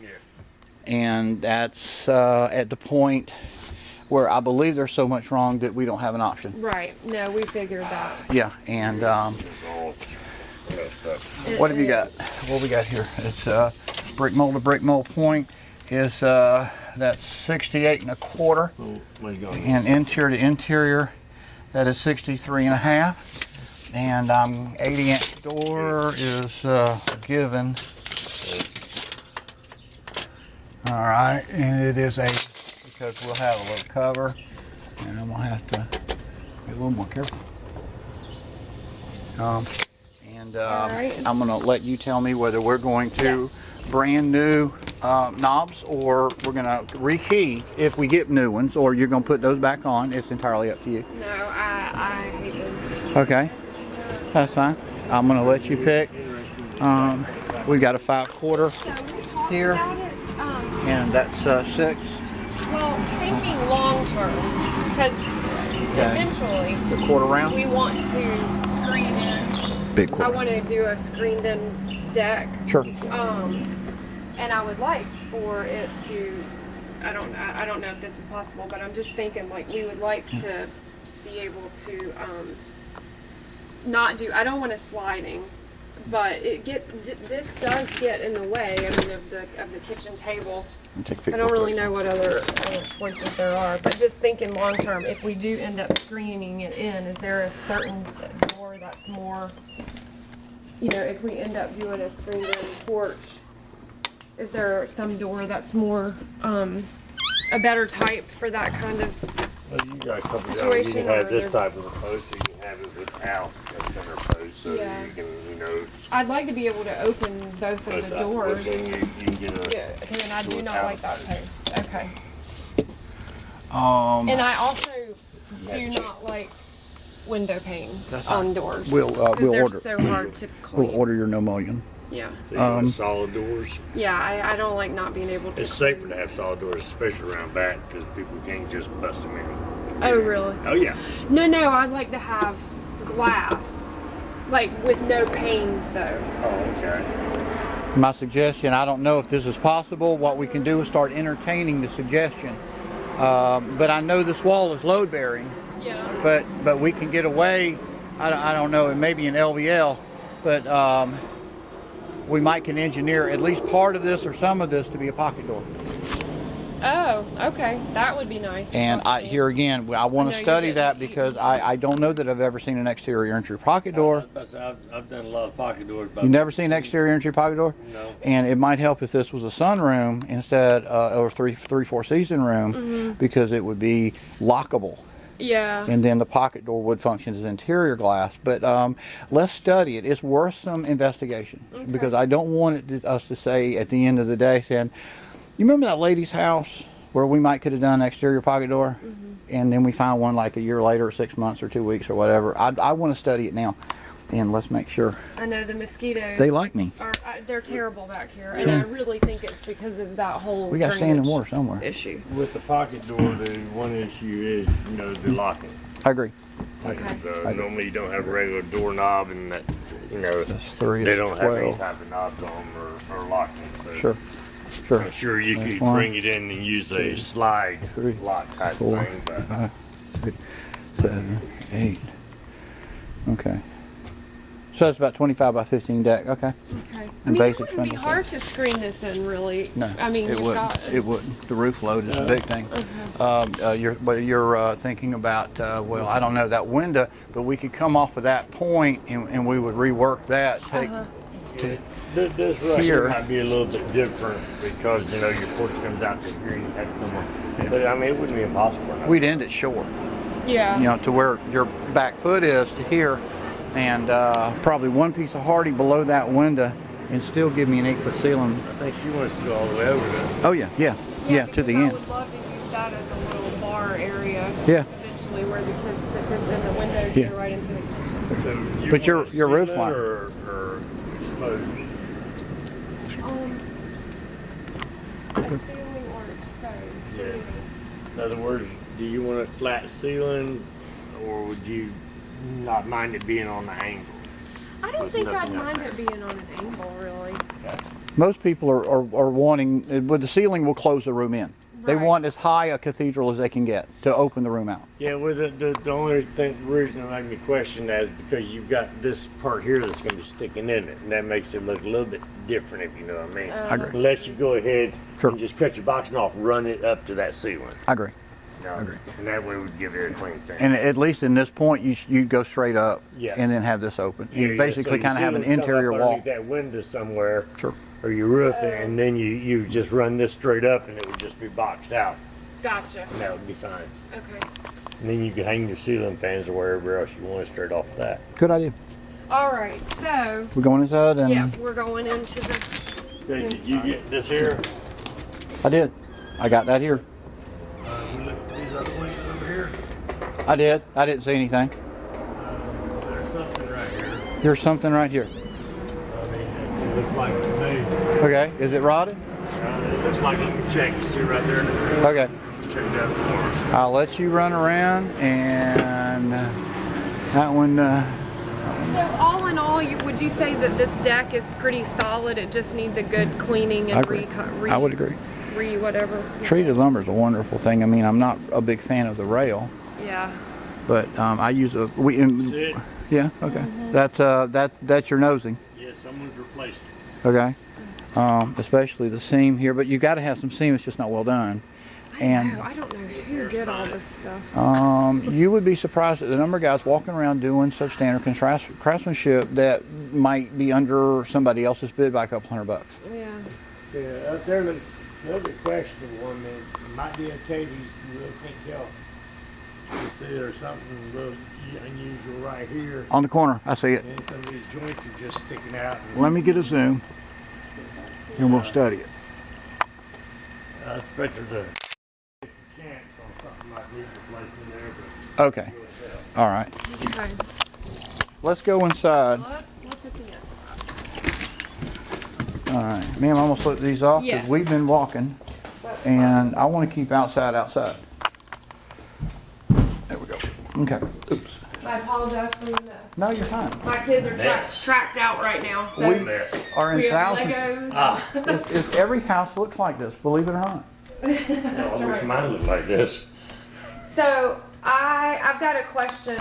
Yeah. And that's at the point where I believe there's so much wrong that we don't have an option. Right. No, we figured that. Yeah, and what have you got? What we got here? It's brick mold to brick mold point is that's 68 1/4, and interior to interior that is 63 1/2, and 80-inch door is given. All right, and it is because we'll have a little cover, and I'm gonna have to be a little more careful. Right. I'm gonna let you tell me whether we're going to brand new knobs, or we're gonna rekey if we get new ones, or you're gonna put those back on. It's entirely up to you. No, I hate those. Okay, that's fine. I'm gonna let you pick. We've got a 5/4 here, and that's 6. Well, thinking long term, because eventually the 1/4 round. we want to screen in. Big I 1/4. want to do a screened in deck. Sure. And I would like for it to, I don't know if this is possible, but I'm just thinking like we would like to be able to not do, I don't want a sliding, but it gets, this does get in the way, I mean, of the kitchen table. I don't really know what other choices there are, but just thinking long term, if we do end up screening it in, is there a certain door that's more, you know, if we end up doing a screened in porch, is there some door that's more, a better type for that kind of Well, you got a couple of situation? you can have or this there's- type of a post, or you can have it without a center post, so Yeah. you can, you know, I'd like to be able to open both of the doors. then you can get a. Yeah, and I do not like that post. Okay. Um, And I also do not like window panes on doors. we'll 'cause they're order. so hard to We'll clean. order your no mullion. Yeah. So you want solid doors. Yeah, I don't like not being able to. It's safer to have solid doors, especially around back, because people can't just bust them in. Oh, really? Oh yeah. No, I'd like to have glass. Like with no panes though. Oh, okay. My suggestion, I don't know if this is possible, what we can do is start entertaining the suggestion. But I know this wall is load bearing, Yeah. but we can get away, I don't know, it may be an LVL, but we might can engineer at least part of this or some of this to be a pocket door. Oh, okay. That would be nice. And here again, I want I know to you study did. that because I don't know that I've ever seen an exterior entry pocket door. I've done a lot of pocket doors. You've never seen an exterior entry pocket door? No. And it might help if this was a sunroom instead, or three, four season room, because it would be lockable. Yeah. And then the pocket door would function as interior glass. But let's study it. It's worth some investigation, because I don't want us to say at the end of the day saying, you remember that lady's house where we might could have done an exterior pocket door, and then we found one like a year later, or 6 months or 2 weeks or whatever. I want to study it now, and let's make sure. I know the mosquitoes. They like me. They're terrible back here, and I really think it's because of that whole We got standing drainage water somewhere. issue. With the pocket door, the one issue is, you know, the locking. I agree. Okay. So normally you don't have a regular doorknob, and that, you know, That's 3 they to don't have any 12. type of knobs on them or locking. So Sure. Sure. I'm sure you That's could one, bring it in and use a slide 3, lock type 4, thing, but 5, 6, 7, 8. Okay. So it's about 25 by 15 deck. Okay. Okay. I And mean, it basic wouldn't be furniture. hard to screen this in, really. No. I mean, it you've wouldn't. got. It wouldn't. The roof load is a big thing. You're thinking about well, I don't know that window, but we could come off of that point and we would rework that. Take this right Here. here might be a little bit different because, you know, your porch comes out to here and you have to come up. But I mean, it wouldn't be impossible. we'd end it short. Yeah. You know, to where your back foot is to here, and probably one piece of hardy below that window, and still give me an 8-foot ceiling. I think she wants to go all the way over there. Oh yeah, to the because I end. would love to use that as a little bar area. Yeah. Eventually, where the kids, because then the windows Yeah. go right into the kitchen. So you But your want roof ceiling line. or exposed? A ceiling or exposed. Yeah. In other words, do you want a flat ceiling, or would you not mind it being on the angle? I don't With think I'd nothing up mind there. it being on an angle, really. Most people are wanting, with the ceiling will close the room in. They Right. want as high a cathedral as they can get to open the room out. Yeah, well, the only reason that made me question that is because you've got this part here that's going to be sticking in it, and that makes it look a little bit different, if you know what I mean. I agree. Unless you go ahead Sure. and just cut your boxing off, run it up to that ceiling. I agree. No, agree. And that way would give it a clean thing. And at least in this point, you go straight up Yes. and then have this open. Yeah, You yeah, basically so kind of your have an ceiling's come interior up wall. underneath that window somewhere, Sure. or your roof, and then you just run this straight up, and it would just be boxed out, Gotcha. and that would be fine. Okay. And then you can hang your ceiling fans or wherever else you want it straight off of that. Good idea. All right. So We're going inside and yeah, we're going into the. Okay, did you get this here? I did. I got that here. We looked at these other ones over here. I did. I didn't see anything. There's something right here. Here's something right here. I mean, it looks like to me. Okay. Is it rotted? It looks like you can check. See right there in the corner. Okay. Check down the corner. I'll let you run around and that one. So all in all, would you say that this deck is pretty solid? It just needs a good cleaning I and agree. I would agree. whatever. Treated lumber is a wonderful thing. I mean, I'm not a big fan of the rail, Yeah. but I use That's it. yeah. Okay. That's your nosing. Yeah, someone's replaced it. Okay. Especially the seam here, but you got to have some seam. It's just not well done. I don't know who did all this stuff. You would be surprised at the number of guys walking around doing substandard craftsmanship that might be under somebody else's bid by a couple $100. Yeah. Yeah, up there looks a little bit questionable. I mean, it might be okay, you really can't tell. You see there's something a little unusual right here. On the corner, I see it. And some of these joints are just sticking out. Let me get a zoom, and we'll study it. I expect there's a chance on something like this replacing there, but Okay. All right. Okay. Let's go inside. Let's look this in. All right. Ma'am, I'm going to slip these off because Yes. we've been walking, and I want to keep outside. There we go. Okay. Oops. I apologize for the mess. No, you're fine. My kids are Mess. tracked out right now, so We there. are in we have thousands. Legos. If every house looks like this, believe it or not. I wish right. mine looked like this. So I've got a question.